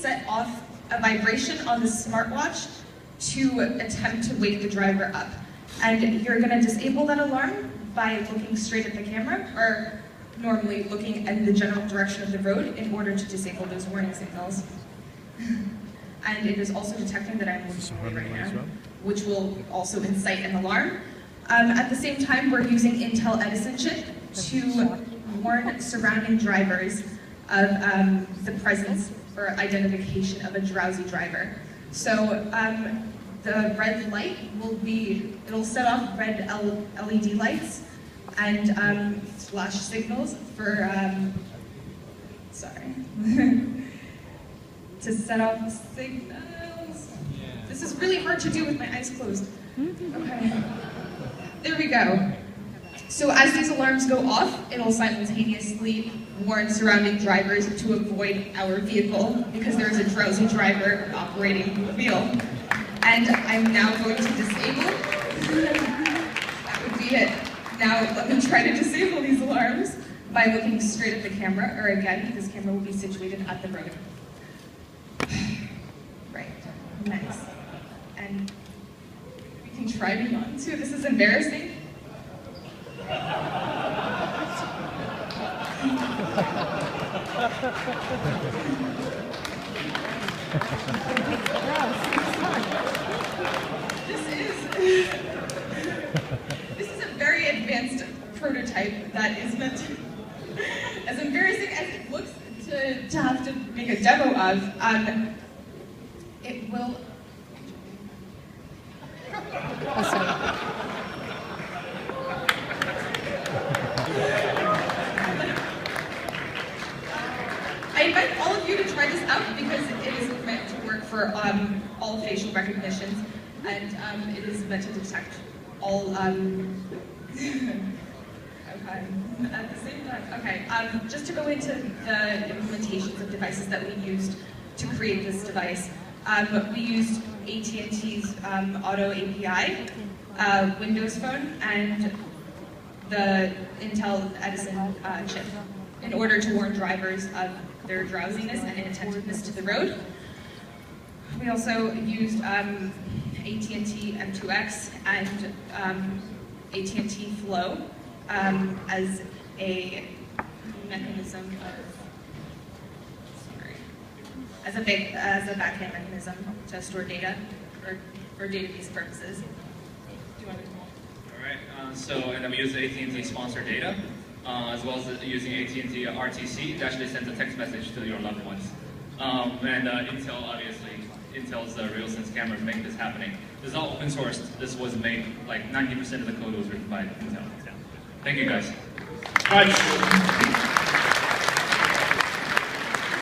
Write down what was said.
set off a vibration on the smartwatch to attempt to wake the driver up. And you're gonna disable that alarm by looking straight at the camera, or normally looking in the general direction of the road in order to disable those warning signals. And it is also detecting that I'm looking away right now, which will also incite an alarm. At the same time, we're using Intel Edison chip to warn surrounding drivers of the presence or identification of a drowsy driver. So the red light it'll set off red LED lights and flash signals for, to set off signals. This is really hard to do with my eyes closed. Okay, there we go. So as these alarms go off, it'll simultaneously warn surrounding drivers to avoid our vehicle because there is a drowsy driver operating the wheel. And I'm now going to disable. That would be it. Now let me try to disable these alarms by looking straight at the camera, or again, this camera will be situated at the road. Right, nice. And we can try to yawn too. This is embarrassing. This is a very advanced prototype that is meant to, as embarrassing as it looks to have to make a demo of, it will. I invite all of you to try this out because it is meant to work for all facial recognitions, and it is meant to detect all. Okay. At the same time, okay. Just to go into the implementations of devices that we used to create this device, we used AT&T's Auto API, Windows Phone, and the Intel Edison chip in order to warn drivers of their drowsiness and inattentiveness to the road. We also used AT&T M2X and AT&T Flow as a mechanism of, as a backend mechanism to store data for database purposes. Do you want to come on? All right. And we use AT&T sponsored data, as well as using AT&T RTC to actually send a text message to your loved ones. And Intel, obviously, Intel's RealSense cameras make this happening. This is all open source. This was made, like 90% of the code was written by Intel. Thank you guys. Right.